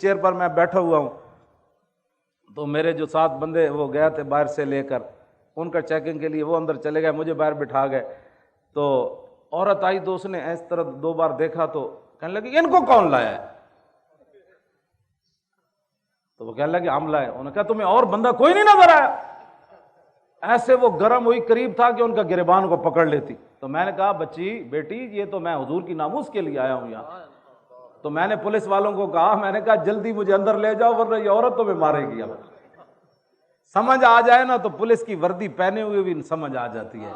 Chair پر میں بیٹھا ہوا ہوں، تو میرے جو 7 بندے وہ گئے تھے باہر سے لے کر ان کا چیکنگ کے لیے، وہ اندر چلے گئے، مجھے باہر بٹھا گئے۔ تو عورت آئی تو اس نے اس طرح 2 بار دیکھا تو کہنے لگی ان کو کون لایا ہے؟ تو وہ کہنے لگے ہم لائے۔ انہوں نے کہا تمہیں اور بندہ کوئی نہیں نظر آیا؟ ایسے وہ گرم ہوئی، قریب تھا کہ ان کا گریبان کو پکڑ لیتی۔ تو میں نے کہا بچی بیٹی یہ تو میں حضور کی ناموس کے لیے آیا ہوں یہاں۔ تو میں نے پولیس والوں کو کہا، میں نے کہا جلدی مجھے اندر لے جاؤ ورنہ یہ عورت تو میں مارے گی۔ اب سمجھ آ جائے نا تو پولیس کی وردی پہنے ہوئے بھی سمجھ آ جاتی ہے۔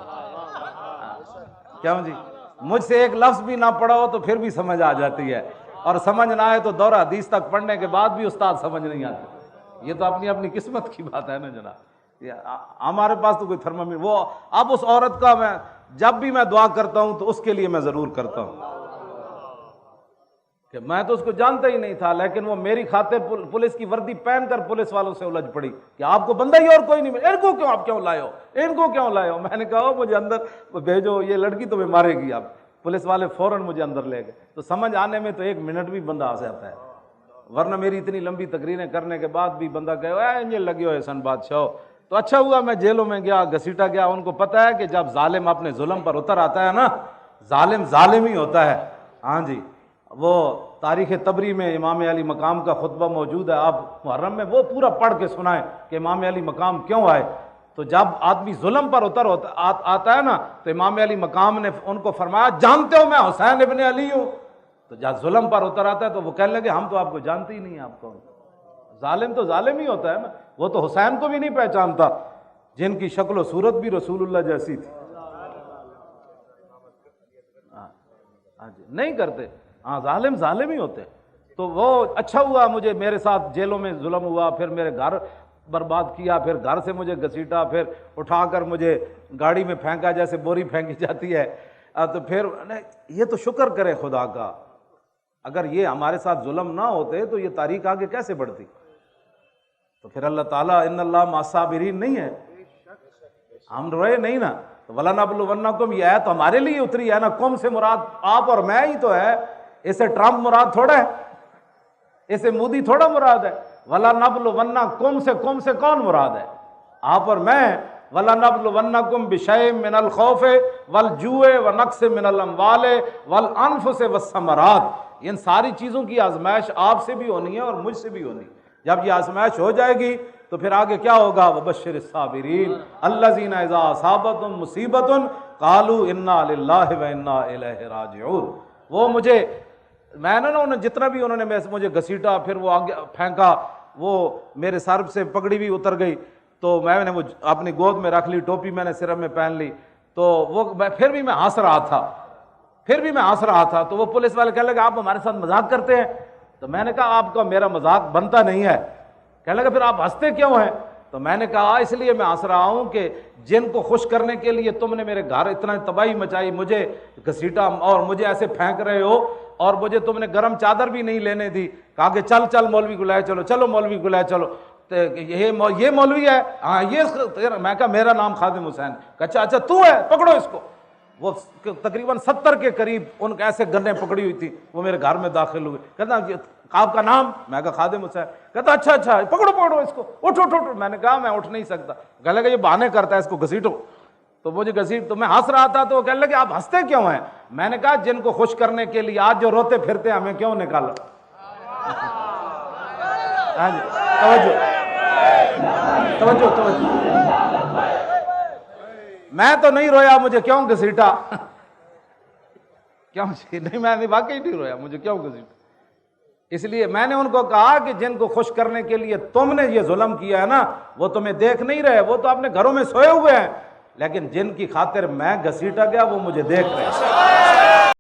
کیوں جی؟ مجھ سے ایک لفظ بھی نہ پڑھا ہو تو پھر بھی سمجھ آ جاتی ہے، اور سمجھ نہ آئے تو دورہ حدیث تک پڑھنے کے بعد بھی استاد سمجھ نہیں آتی۔ یہ تو اپنی اپنی قسمت کی بات ہے نا جناب۔ ہمارے پاس تو کوئی تھرمامیٹر وہ اب اس عورت کا میں جب بھی میں دعا کرتا ہوں تو اس کے لیے میں ضرور کرتا ہوں کہ میں تو اس کو جانتا ہی نہیں تھا، لیکن وہ میری خاطر پولیس کی وردی پہن کر پولیس والوں سے الجھ پڑی کہ آپ کو بندہ ہی اور کوئی نہیں ملا، ان کو کیوں آپ کیوں لائے ہو، ان کو کیوں لائے ہو؟ میں نے کہا مجھے اندر بھیجو، یہ لڑکی تمہیں مارے گی۔ اب پولیس والے فوراً مجھے اندر لے گئے۔ تو سمجھ آنے میں تو 1 منٹ بھی بندہ آ جاتا ہے، ورنہ میری اتنی لمبی تقریریں کرنے کے بعد بھی بندہ کہے انجل لگے ہوئے سن بادشاہ۔ تو اچھا ہوا میں جیلوں میں گیا، گھسیٹا گیا۔ ان کو پتہ ہے کہ جب ظالم اپنے ظلم پر اتر آتا ہے نا، ظالم ظالم ہی ہوتا ہے۔ ہاں جی، وہ تاریخ طبری میں امام علی مقام کا خطبہ موجود ہے، آپ محرم میں وہ پورا پڑھ کے سنائیں کہ امام علی مقام کیوں آئے۔ تو جب آدمی ظلم پر اتر آتا ہے نا تو امام علی مقام نے ان کو فرمایا جانتے ہو میں حسین ابن علی ہوں؟ تو جب ظلم پر اتر آتا ہے تو وہ کہنے لگے ہم تو آپ کو جانتے ہی نہیں ہیں، آپ کون؟ ظالم تو ظالم ہی ہوتا ہے نا، وہ تو حسین کو بھی نہیں پہچانتا جن کی شکل و صورت بھی رسول اللہ جیسی تھی۔ ہاں جی، نہیں کرتے، ہاں ظالم ظالم ہی ہوتے۔ تو وہ اچھا ہوا مجھے میرے ساتھ جیلوں میں ظلم ہوا، پھر میرے گھر برباد کیا، پھر گھر سے مجھے گھسیٹا، پھر اٹھا کر مجھے گاڑی میں پھینکا جیسے بوری پھینکی جاتی ہے۔ تو پھر یہ تو شکر کرے خدا کا، اگر یہ ہمارے ساتھ ظلم نہ ہوتے تو یہ تاریخ آگے کیسے بڑھتی؟ تو پھر اللہ تعالیٰ ان اللہ مع الصابرین نہیں ہے، ہم روئے نہیں نا۔ وَلَنَبْلُوَنَّكُمْ یہ آیت ہمارے لیے اتری ہے نا، کم سے مراد آپ اور میں ہی تو ہے، اسے ٹرمپ مراد تھوڑا ہے، اسے مودی تھوڑا مراد ہے۔ وَلَنَبْلُوَنَّكُمْ سے کم سے کون مراد ہے؟ آپ اور میں۔ وَلَنَبْلُوَنَّكُمْ بِشَيْءٍ مِّنَ الْخَوْفِ وَالْجُوعِ وَنَقْصٍ مِّنَ الْأَمْوَالِ وَالْأَنفُسِ وَالثَّمَرَاتِ، ان ساری چیزوں کی آزمائش آپ سے بھی ہونی ہے اور مجھ سے بھی ہونی ہے۔ جب یہ آزمائش ہو جائے گی تو پھر آگے کیا ہوگا؟ وَبَشِّرِ الصَّابِرِينَ الَّذِينَ إِذَا أَصَابَتْهُمْ مُصِيبَةٌ قَالُوا إِنَّا لِلَّهِ وَإِنَّا إِلَيْهِ رَاجِعُونَ۔ وہ مجھے میں نے انہوں نے جتنا بھی انہوں نے مجھے گھسیٹا، پھر وہ آگے پھینکا، وہ میرے سر سے پگڑی بھی اتر گئی، تو میں نے وہ اپنی گود میں رکھ لی، ٹوپی میں نے سر میں پہن لی، تو وہ پھر بھی میں ہنس رہا تھا۔ تو وہ پولیس والے کہنے لگے آپ ہمارے ساتھ مذاق کرتے ہیں؟ تو میں نے کہا آپ کا میرا مذاق بنتا نہیں ہے۔ کہنے لگا پھر آپ ہنستے کیوں ہیں؟ تو میں نے کہا اس لیے میں ہنس رہا ہوں کہ جن کو خوش کرنے کے لیے تم نے میرے گھر اتنا تباہی مچائی، مجھے گھسیٹا اور مجھے ایسے پھینک رہے ہو، اور مجھے تم نے گرم چادر بھی نہیں لینے دی، کہا کہ چل مولوی کو لائے چلو، چلو مولوی کو لائے چلو، یہ مولوی ہے؟ ہاں یہ۔ میں کہا میرا نام خادم حسین۔ اچھا تو ہے، پکڑو اس کو۔ وہ تقریباً 70 کے قریب ان کے ایسے گنیں پکڑی ہوئی تھی، وہ میرے گھر میں داخل ہوئے۔ کہتا آپ کا نام؟ میں کہا خادم حسین۔ کہتا اچھا پکڑو اس کو، اٹھو۔ میں نے کہا میں اٹھ نہیں سکتا۔ کہنے لگا یہ بہانے کرتا ہے، اس کو گھسیٹو۔ تو مجھے تو میں ہنس رہا تھا، تو وہ کہنے لگے آپ ہنستے کیوں ہیں؟ میں نے کہا جن کو خوش کرنے کے لیے آج جو روتے پھرتے ہمیں کیوں نکالا؟ ہاں جی، توجہ۔ میں تو نہیں رویا، مجھے کیوں گھسیٹا؟ کیوں؟ نہیں میں واقعی نہیں رویا، مجھے کیوں گھسیٹا؟ اس لیے میں نے ان کو کہا کہ جن کو خوش کرنے کے لیے تم نے یہ ظلم کیا ہے نا، وہ تمہیں دیکھ نہیں رہے، وہ تو اپنے گھروں میں سوئے ہوئے ہیں، لیکن جن کی خاطر میں گھسیٹا گیا وہ مجھے دیکھ رہے ہیں۔